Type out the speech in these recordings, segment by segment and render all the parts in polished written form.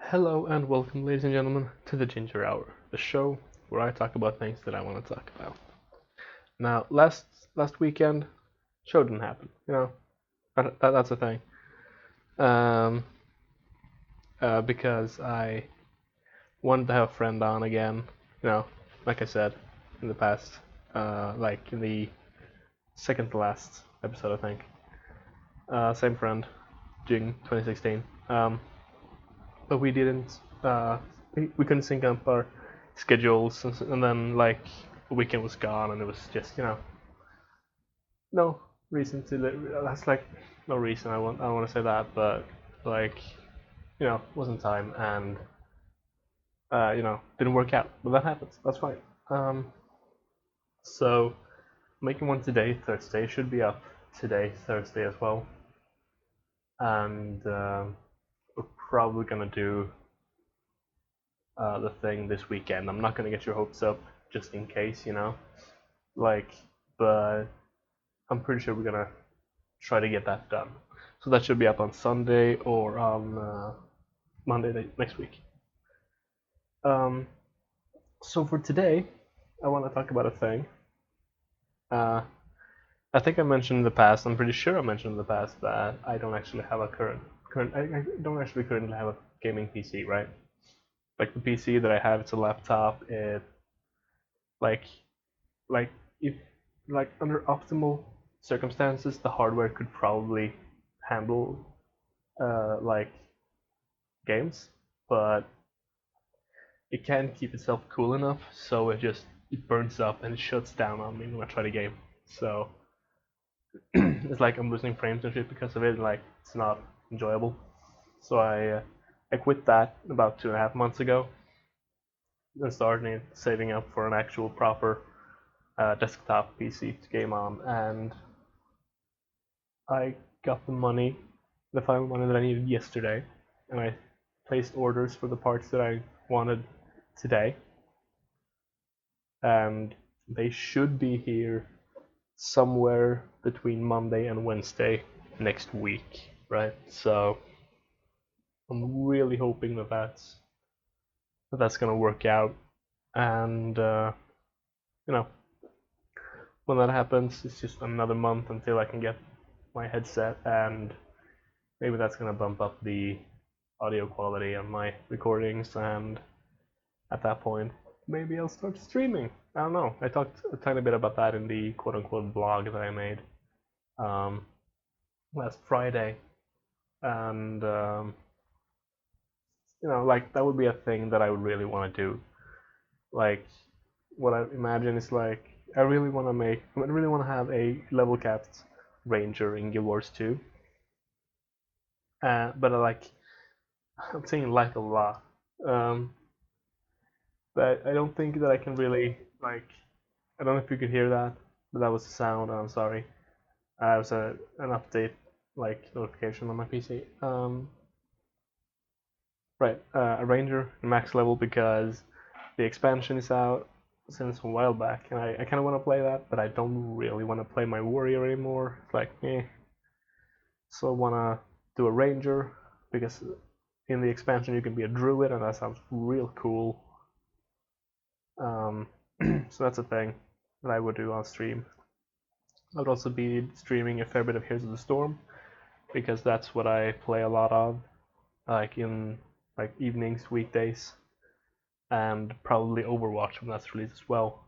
Hello and welcome, ladies and gentlemen, to the Ginger Hour, the show where I talk about things that I want to talk about. Now, last weekend, show didn't happen. That's a thing. Um, because I wanted to have a friend on again. You know, like I said in the past, like in the second to last episode, I think. Same friend, Jing 2016. But we didn't. We couldn't sync up our schedules, and then like the weekend was gone, and it was just no reason to. That's like no reason. I don't want to say that, but like wasn't time, and didn't work out. But that happens. That's fine. So making one today, Thursday, should be up today, Thursday as well, and we're probably gonna do the thing this weekend. I'm not gonna get your hopes up just in case, like, but I'm pretty sure we're gonna try to get that done. So that should be up on Sunday or on Monday next week. Um, so for today, I want to talk about a thing. I think I mentioned in the past. I'm pretty sure I mentioned in the past that I don't actually have a current. I don't actually currently have a gaming PC, right? Like the PC that I have, it's a laptop. It like like if like under optimal circumstances, the hardware could probably handle like games, but it can't keep itself cool enough, so it burns up and it shuts down on me when I try the game. So it's like I'm losing frames and shit because of it. And, like it's not enjoyable. So I quit that about 2.5 months ago and started saving up for an actual proper desktop PC to game on, and I got the final money that I needed yesterday, and I placed orders for the parts that I wanted today, and they should be here somewhere between Monday and Wednesday next week, right? So I'm really hoping that's gonna work out, and you know when that happens, it's just another month until I can get my headset, and maybe that's gonna bump up the audio quality on my recordings, and at that point, maybe I'll start streaming. I don't know. I talked a tiny bit about that in the quote unquote blog that I made um, last Friday, and like that would be a thing that I would really want to do. Like, what I imagine is like I really want to have a level capped ranger in Guild Wars 2. But I'm saying like a lot. Um, but I don't think that I can really like. I don't know if you could hear that, but that was the sound. I'm sorry. It was an update like notification on my PC. Right, a ranger max level because the expansion is out since a while back, and I kind of want to play that, but I don't really want to play my warrior anymore. It's like, eh. So I want to do a ranger because in the expansion you can be a druid, and that sounds real cool. So that's a thing that I would do on stream. I would also be streaming a fair bit of Heroes of the Storm because that's what I play a lot of, like in like evenings, weekdays, and probably Overwatch when that's released as well.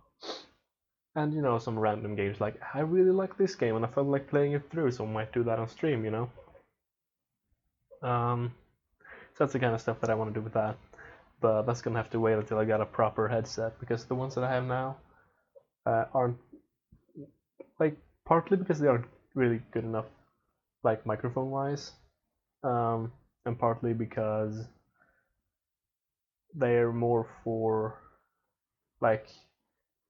And some random games like I really like this game and I felt like playing it through, so I might do that on stream. So that's the kind of stuff that I want to do with that. But that's gonna have to wait until I got a proper headset because the ones that I have now aren't like partly because they aren't really good enough, like microphone wise, and partly because they're more for like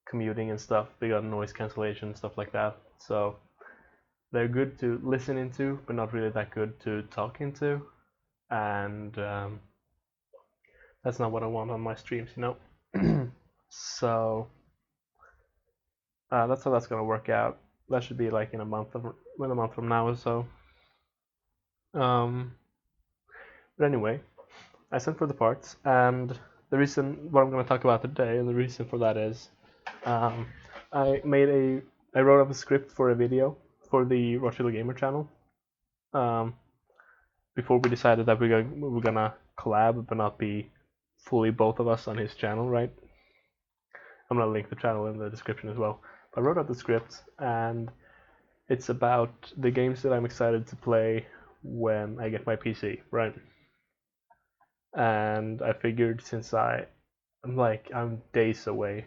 commuting and stuff. They got noise cancellation, stuff like that. So they're good to listen into, but not really that good to talk into. And that's not what I want on my streams. So that's how that's gonna work out. That should be like in a month from now or so. But anyway, I sent for the parts, and the reason what I'm going to talk about today, and the reason for that is, um, I wrote up a script for a video for the RawChilliGamer channel. Before we decided that we're gonna collab, but not be fully both of us on his channel, right? I'm gonna link the channel in the description as well. But I wrote out the script, and it's about the games that I'm excited to play when I get my PC, right? And I figured since I'm days away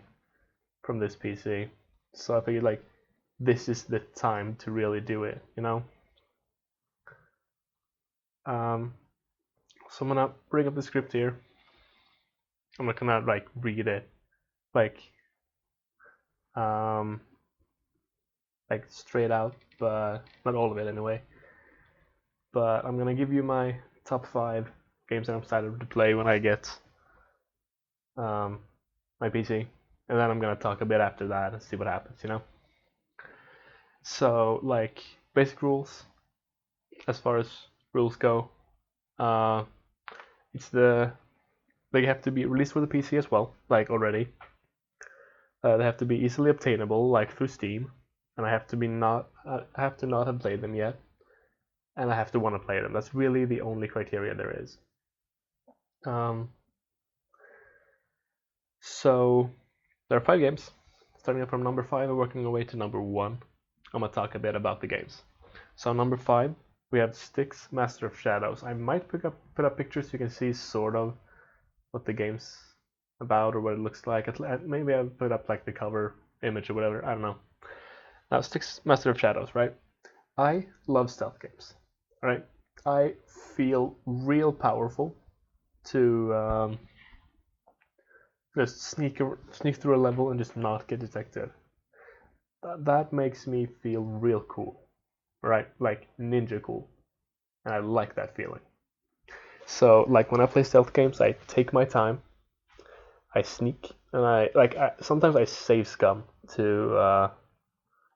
from this PC, so I figured like this is the time to really do it, you know? So I'm gonna bring up the script here. I'm not gonna like read it like um like straight out, but not all of it anyway. But I'm gonna give you my top 5 games that I'm excited to play when I get my PC, and then I'm gonna talk a bit after that and see what happens, you know. So like basic rules, as far as rules go, uh, they have to be released for the PC as well, like already. They have to be easily obtainable, like through Steam, and I have to not have played them yet, and I have to want to play them. That's really the only criteria there is. So there are 5 games, starting from number 5 and working our way to number 1. I'm gonna talk a bit about the games. So number 5, we have Styx, Master of Shadows. I might put up pictures so you can see sort of what the game's about or what it looks like. Maybe I'll put up like the cover image or whatever. I don't know. Now Styx, Master of Shadows, right? I love stealth games, right? I feel real powerful to just sneak through a level and just not get detected. That makes me feel real cool, right? Like ninja cool, and I like that feeling. So like when I play stealth games, I take my time, I sneak, and sometimes I save scum to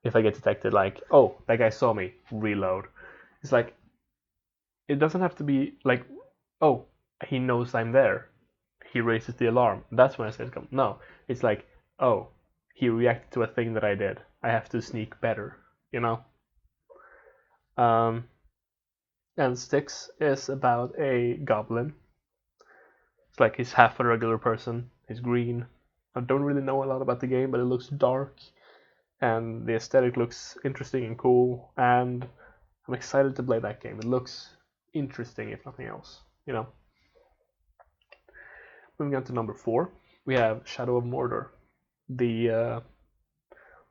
if I get detected. Like, oh, that guy saw me, reload. It's like it doesn't have to be like, oh, he knows I'm there, he raises the alarm. That's when I save scum. No, it's like, oh, he reacted to a thing that I did. I have to sneak better, you know. And Styx is about a goblin. It's like he's half a regular person. He's green. I don't really know a lot about the game, but it looks dark, and the aesthetic looks interesting and cool. And I'm excited to play that game. It looks interesting, if nothing else. You know. Moving on to number 4, we have Shadow of Mordor, the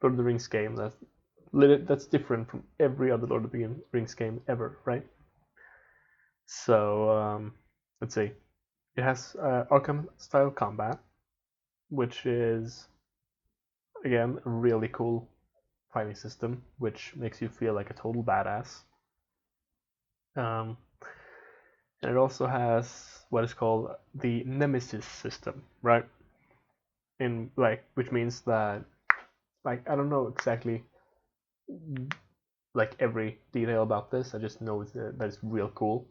Lord of the Rings game that's different from every other Lord of the Rings game ever, right? So let's see. It has Arkham style combat, which is again a really cool fighting system, which makes you feel like a total badass. And it also has what is called the Nemesis system, right? Which means that I don't know exactly like every detail about this. I just know that it's real cool.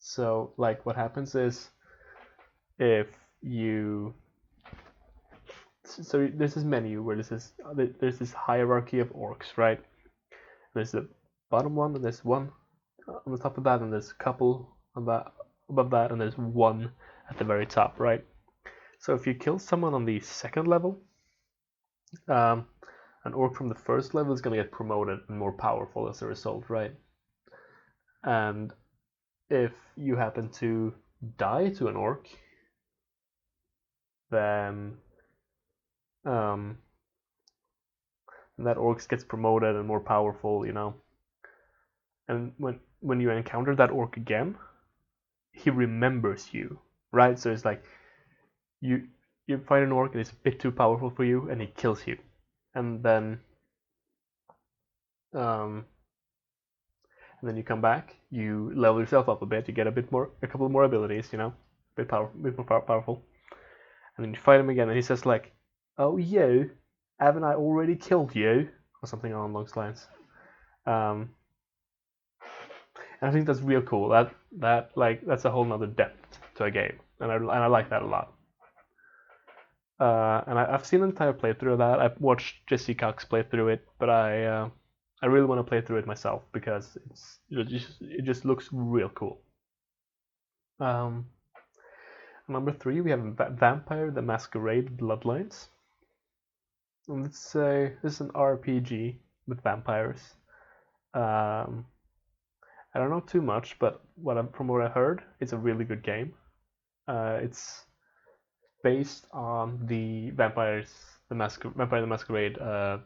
So like what happens is if you so there's this menu where there's this hierarchy of orcs, right? There's the bottom one, and there's one on the top of that, and there's a couple on that above that, and there's one at the very top, right? So if you kill someone on the second level, an orc from the first level is going to get promoted and more powerful as a result, right? And if you happen to die to an orc, then that orc gets promoted and more powerful, you know. And when you encounter that orc again, he remembers you, right? So it's like you fight an orc and it's a bit too powerful for you, and he kills you, and then you come back, you level yourself up a bit, you get a couple more abilities, you know, a bit more powerful, and then you fight him again, and he says like, "Oh, you, haven't I already killed you?" or something along those lines. And I think that's real cool. That's a whole nother depth to a game, and I like that a lot. And I've seen an entire playthrough of that. I've watched Jesse Cox play through it, but I really want to play through it myself because it just looks real cool. Um, Number 3, we have Vampire: The Masquerade Bloodlines. And let's say this is an RPG with vampires. Um, I don't know too much, but from what I heard, it's a really good game. It's based on the Vampire the Masquerade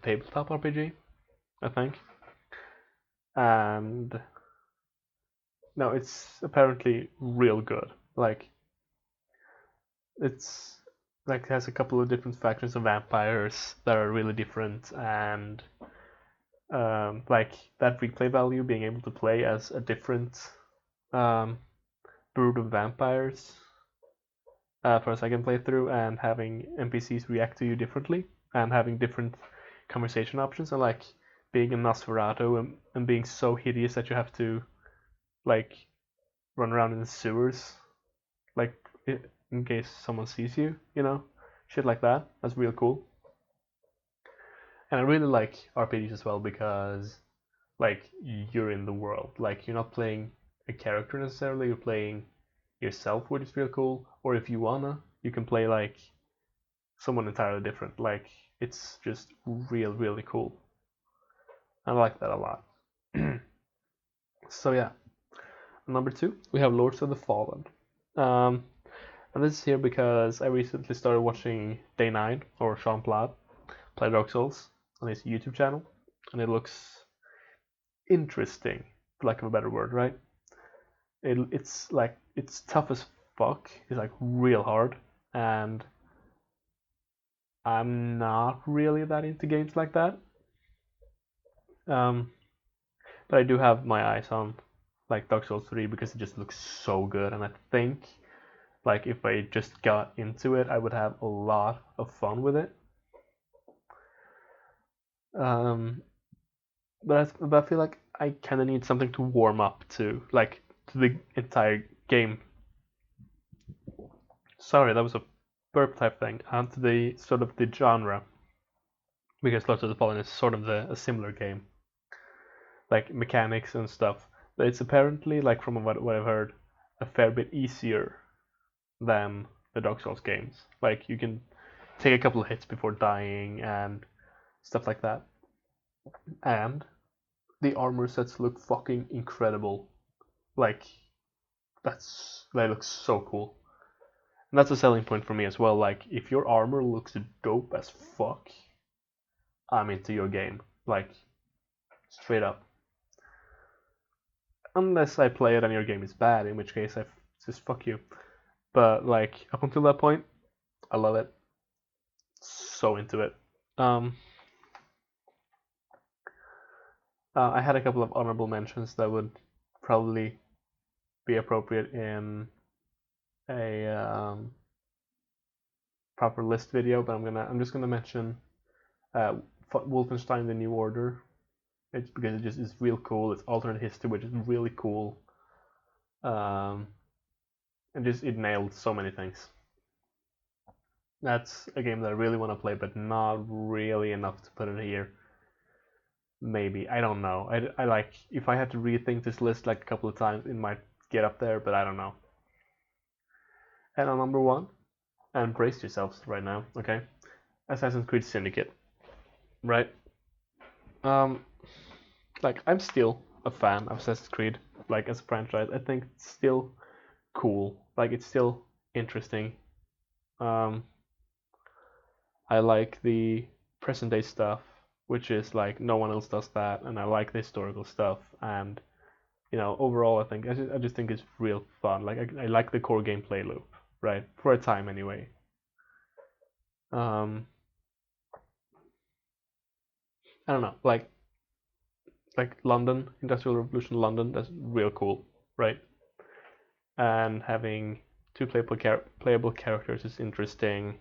tabletop RPG, I think. And no, it's apparently real good. Like it's like has a couple of different factions of vampires that are really different, and like that replay value, being able to play as a different um, brood of vampires for a second playthrough, and having NPCs react to you differently, and having different conversation options, and like being a Nosferatu and being so hideous that you have to like run around in the sewers, like in case someone sees you, shit like that. That's real cool. And I really like RPGs as well because like you're in the world, like you're not playing a character necessarily, you're playing yourself, which is real cool. Or if you wanna, you can play like someone entirely different. Like it's just really cool. I like that a lot. So yeah, number 2 we have Lords of the Fallen. Um, and this is here because I recently started watching Day 9 or Sean Platt play Dark Souls on his YouTube channel, and it looks interesting, for lack of a better word, right? It's like it's tough as fuck. It's like real hard, and I'm not really that into games like that. Um, but I do have my eyes on like Dark Souls 3 because it just looks so good, and I think like if I just got into it, I would have a lot of fun with it. Um, but I feel like I kind of need something to warm up to, like to the entire game. Sorry, that was a burp type thing. And to the sort of the genre, because Lords of the Fallen is sort of a similar game, like mechanics and stuff. But it's apparently, like from what I've heard, a fair bit easier than the Dark Souls games. Like you can take a couple of hits before dying and stuff like that. And the armor sets look fucking incredible. Like that looks so cool. And that's a selling point for me as well. Like if your armor looks dope as fuck, I'm into your game. Like straight up. Unless I play it and your game is bad, in which case I just fuck you. But like up until that point, I love it. So into it. Um, I had a couple of honorable mentions that would probably be appropriate in a proper list video, but I'm just gonna mention Wolfenstein: The New Order. It's because it just is real cool. It's alternate history, which is really cool. And just it nailed so many things. That's a game that I really want to play, but not really enough to put it here. Maybe, I don't know. I like, if I had to rethink this list like a couple of times, it might get up there, but I don't know. And on number 1, and brace yourselves right now, okay? Assassin's Creed Syndicate, right? Um, like I'm still a fan of Assassin's Creed, like as a franchise. I think it's still cool. Like it's still interesting. Um, I like the present day stuff, which is like no one else does that, and I like the historical stuff. And overall, I just think it's real fun. Like I like the core gameplay loop, right? For a time anyway. I don't know, like London, Industrial Revolution London, that's real cool, right? And having two playable characters is interesting.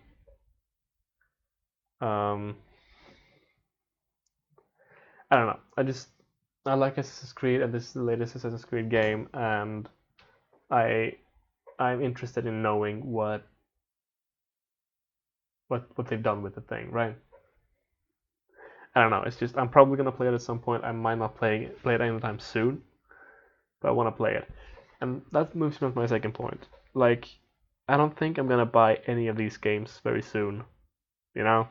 I don't know. I like Assassin's Creed, and this is the latest Assassin's Creed game, and I'm interested in knowing what they've done with the thing, right? I don't know. It's just I'm probably gonna play it at some point. I might not play it anytime soon, but I want to play it. And that moves me on to my second point. Like, I don't think I'm gonna buy any of these games very soon. You know,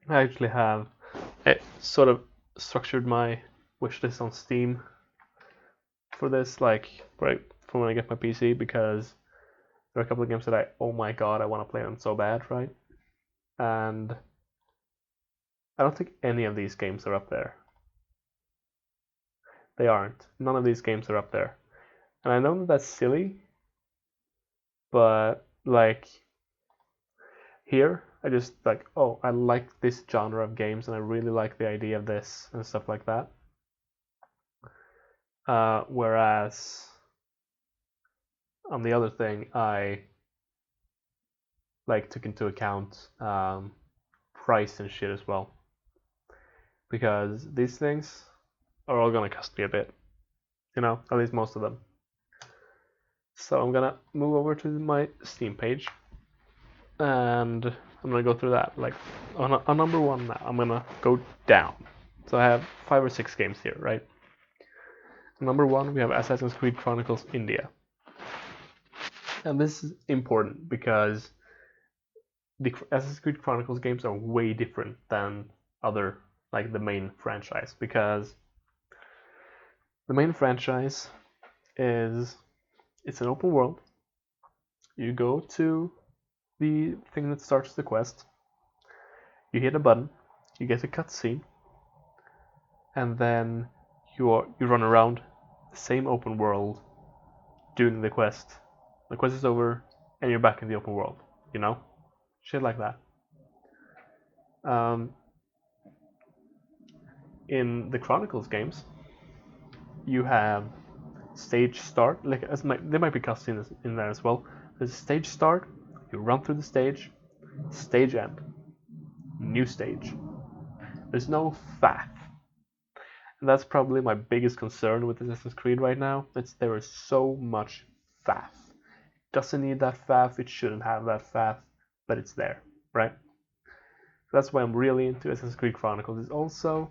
I actually have sort of structured my wish list on Steam for this, like for when I get my PC, because there are a couple of games that oh my god, I want to play them so bad, right? And I don't think any of these games are up there. They aren't. None of these games are up there. And I know that's silly, but like here, I just like, oh, I like this genre of games and I really like the idea of this and stuff like that. Whereas on the other thing, I like took into account price and shit as well, because these things are all gonna cost me a bit, at least most of them. So I'm gonna move over to my Steam page, and I'm gonna go through that. Like on number one now, I'm gonna go down. So I have 5 or 6 games here, right? Number one, we have Assassin's Creed Chronicles India, and this is important because the Assassin's Creed Chronicles games are way different than other, like the main franchise, because the main franchise it's an open world. You go to the thing that starts the quest, you hit a button, you get a cutscene, and then you run around the same open world doing the quest. The quest is over, and you're back in the open world. Shit like that. In the Chronicles games, you have stage start. Like there might be cutscenes in there as well. There's stage start. You run through the stage end, new stage. There's no faff. And that's probably my biggest concern with Assassin's Creed right now. There is so much faff. It doesn't need that faff. It shouldn't have that faff, but it's there, right? That's why I'm really into Assassin's Creed Chronicles. It's also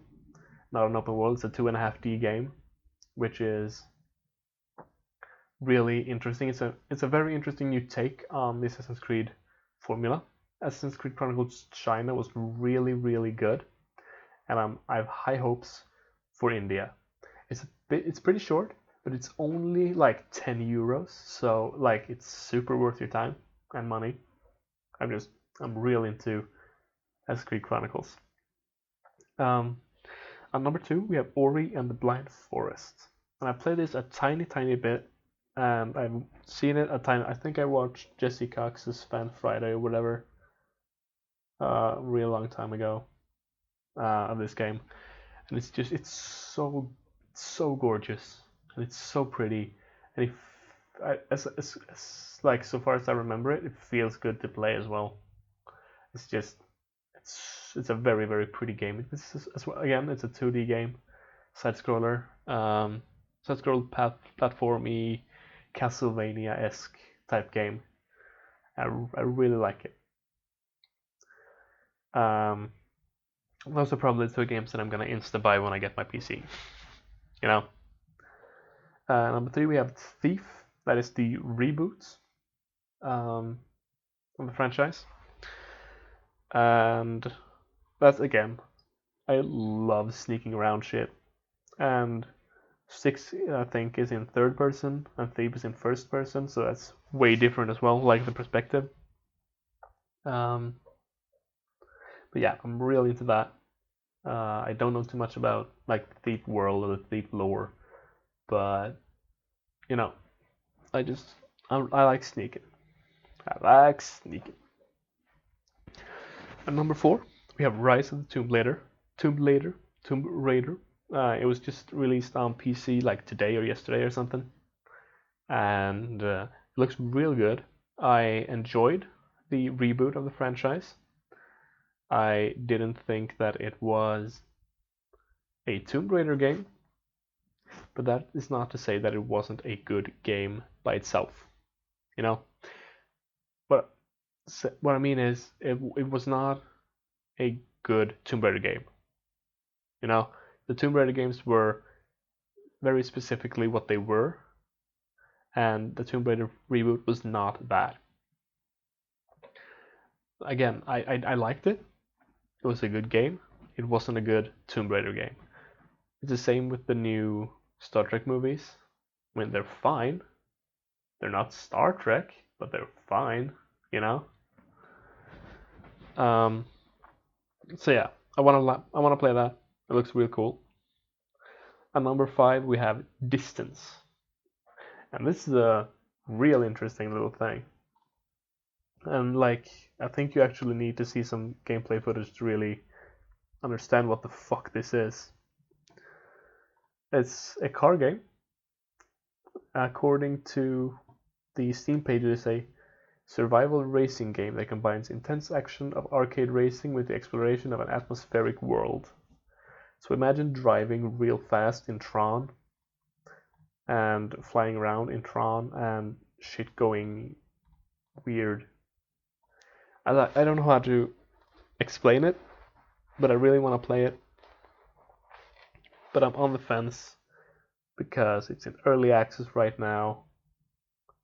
not an open world. It's a 2.5D game, which is really interesting. It's a very interesting new take on the Assassin's Creed formula. Assassin's Creed Chronicles China was really, really good, and I have high hopes for India. It's pretty short, but it's only like 10 euros, so like it's super worth your time and money. I'm real into Assassin's Creed Chronicles. On number 2, we have Ori and the Blind Forest, and I played this a tiny bit, and I've seen it a time. I think I watched Jesse Cox's Fan Friday or whatever, a real long time ago, of this game, and it's so gorgeous, and it's so pretty, and like so far as I remember it feels good to play as well. It's just it's a very, very pretty game. Again, it's a 2D game, side scroller, side scroll platformy, Castlevania-esque type game. I really like it. Those are probably 2 games that I'm gonna insta buy when I get my PC. Number 3, we have Thief. That is the reboot of the franchise, and that's, again, I love sneaking around shit. And 6, I think, is in third person, and Thief is in first person, so that's way different as well, like the perspective. But yeah, I'm really into that. I don't know too much about like the Thief world or the Thief lore, but I like sneaking. I like sneaking. At number 4, we have Rise of the Tomb Raider. Tomb Raider. It was just released on PC like today or yesterday or something, and it looks real good. I enjoyed the reboot of the franchise. I didn't think that it was a Tomb Raider game, but that is not to say that it wasn't a good game by itself. You know, but what I mean is it was not a good Tomb Raider game. You know, the Tomb Raider games were very specifically what they were, and the Tomb Raider reboot was not bad. Again, I liked it. It was a good game. It wasn't a good Tomb Raider game. It's the same with the new Star Trek movies. I mean, they're fine. They're not Star Trek, but they're fine. You know. Um, so yeah, I wanna play that. It looks real cool. At number 5 we have Distance, and this is a real interesting little thing. And like, I think you actually need to see some gameplay footage to really understand what the fuck this is. It's a car game. According to the Steam page, it is a survival racing game that combines intense action of arcade racing with the exploration of an atmospheric world. So imagine driving real fast in Tron and flying around in Tron and shit going weird. I don't know how to explain it, but I really want to play it. But I'm on the fence because it's in early access right now,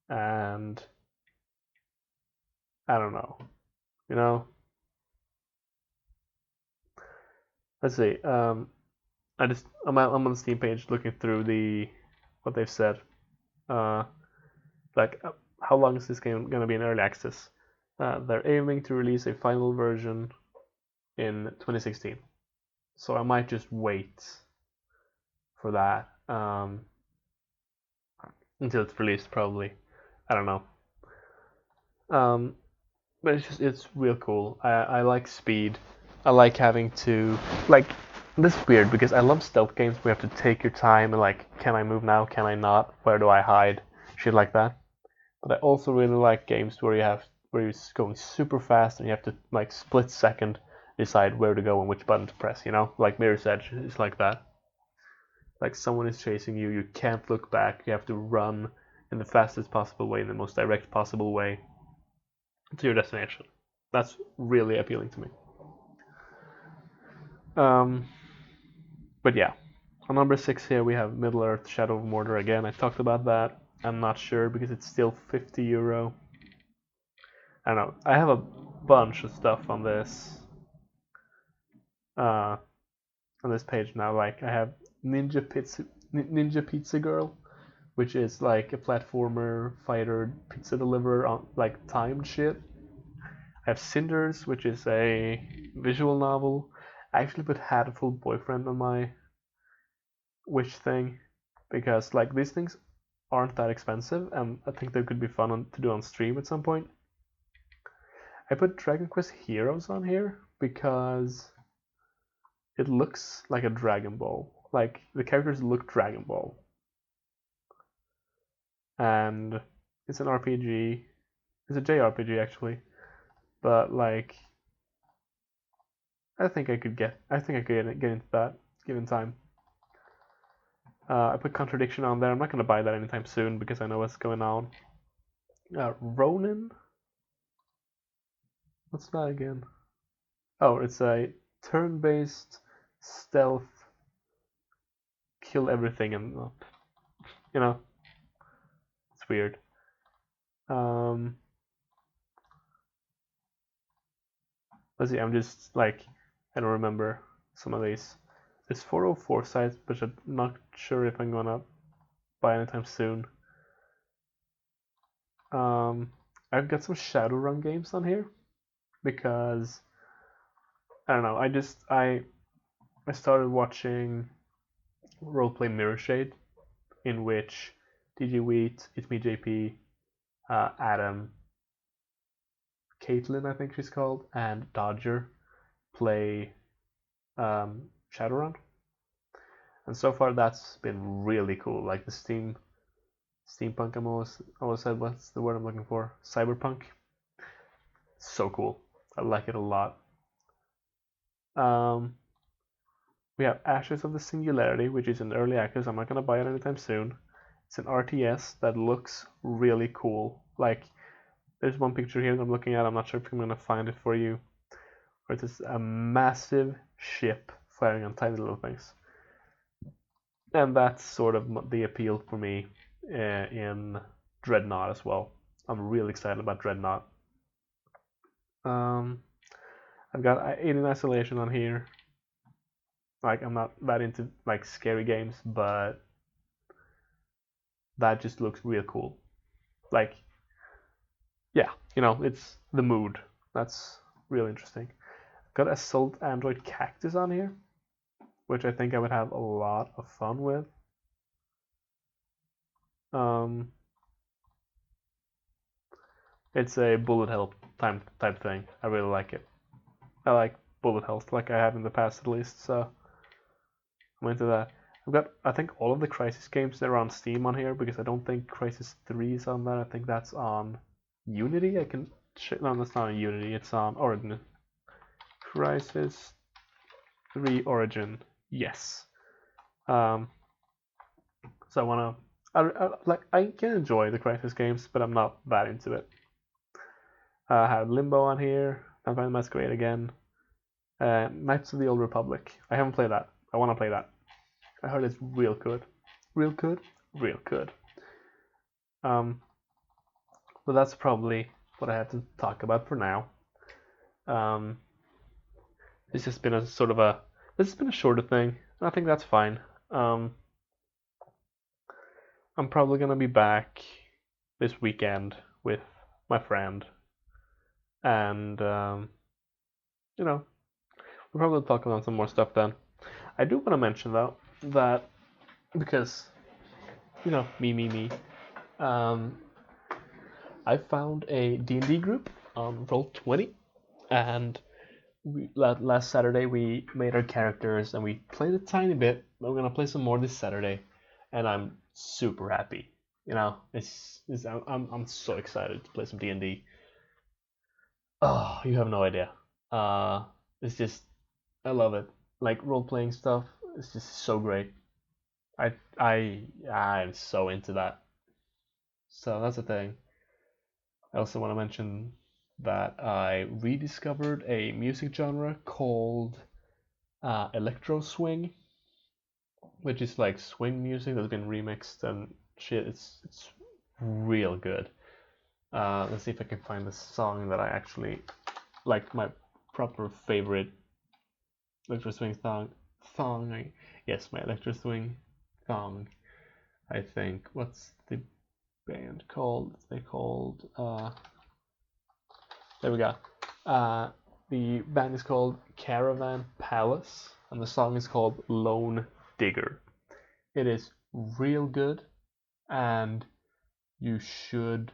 and I don't know. You know, let's see. I'm on the Steam page looking through what they've said. Uh, like, how long is this game gonna be in early access? They're aiming to release a final version in 2016, so I might just wait for that until it's released. Probably, I don't know. But it's real cool. I like speed. I like having to like. This is weird because I love stealth games where you have to take your time and like, can I move now? Can I not? Where do I hide? Shit like that. But I also really like games where you're going super fast and you have to like split second decide where to go and which button to press. You know, like Mirror's Edge is like that. Like someone is chasing you, you can't look back. You have to run in the fastest possible way, in the most direct possible way to your destination. That's really appealing to me. Um, but yeah, on number 6 here we have Middle Earth: Shadow of Mordor again. I talked about that. I'm not sure because it's still €50. I don't know. I have a bunch of stuff uh, on this page now. Like I have Ninja Pizza Girl, which is like a platformer fighter pizza deliverer on like timed shit. I have Cinders, which is a visual novel. I actually put Hatful Boyfriend on my wish thing because like these things aren't that expensive and I think they could be fun to do on stream at some point. I put Dragon Quest Heroes on here because it looks like a Dragon Ball. Like the characters look Dragon Ball. And it's an RPG. It's a JRPG actually. But like I think I could get into that given time. I put Contradiction on there. I'm not gonna buy that anytime soon because I know what's going on. Ronin. What's that again? Oh, it's a turn-based stealth, kill everything and you know, it's weird. Let's see. I'm just like I don't remember some of these. There's 404 sites, but I'm not sure if I'm gonna buy anytime soon. I've got some Shadowrun games on here because I don't know. I started watching roleplay Mirror Shade, in which DJ Wheat, It's Me JP, Adam, Caitlin, I think she's called, and Dodger play Shadowrun, and so far that's been really cool. Like the steampunk. I almost said what's the word I'm looking for? Cyberpunk. So cool. I like it a lot. Um, We have Ashes of the Singularity, which is in early access. I'm not gonna buy it anytime soon. It's an RTS that looks really cool. Like, there's one picture here that I'm looking at. I'm not sure if I'm gonna find it for you. Where it's a massive ship firing on tiny little things, and that's sort of the appeal for me in Dreadnought as well. I'm really excited about Dreadnought. Um, I've got Alien Isolation on here. Like, I'm not that into like scary games, but that just looks real cool. Like, yeah, it's the mood. That's real interesting. Got Assault Android Cactus on here, which I think I would have a lot of fun with. Um, it's a bullet hell type thing. I really like it. I like bullet hells like I have in the past at least, so I'm into that. I've got, I think, all of the Crysis games that are on Steam on here because I don't think Crysis 3 is on that. I think that's on Unity. I can no, that's not on Unity. It's on Origin. Crysis 3 Origin. Yes. So I wanna. I can enjoy the Crysis games, but I'm not that into it. I have Limbo on here. I'm playing Masquerade again. Knights of the Old Republic. I haven't played that. I want to play that. I heard it's real good. Real good? Real good. But that's probably what I had to talk about for now. This has been this has been a shorter thing, and I think that's fine. I'm probably gonna be back this weekend with my friend, and we'll probably talk about some more stuff then. I do want to mention though that because me, I found a D&D group on Roll20, and last Saturday we made our characters and we played a tiny bit. But we're gonna play some more this Saturday, and I'm super happy. I'm so excited to play some D&D. Oh, you have no idea. It's just I love it. Like role playing stuff. It's just so great. I'm so into that. So that's the thing. I also want to mention that I rediscovered a music genre called electro swing, which is like swing music that's been remixed and shit. It's real good. Let's see if I can find the song that I actually like, my proper favorite electro swing thong. Yes, my electro swing thong. I think. What's the band called? They called. There we go. The band is called Caravan Palace, and the song is called Lone Digger. It is real good, and you should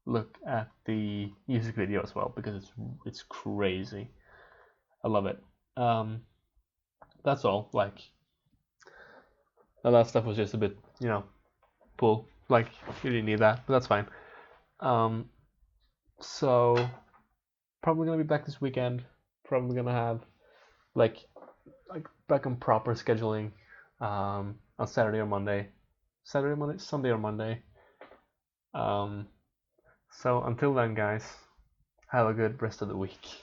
look at the music video as well because it's crazy. I love it. That's all. Like, the last stuff was just a bit, pull. Like, you didn't need that, but that's fine. So probably gonna be back this weekend. Probably gonna have like back on proper scheduling on Saturday or Monday. Saturday, Monday, Sunday or Monday. So until then, guys, have a good rest of the week.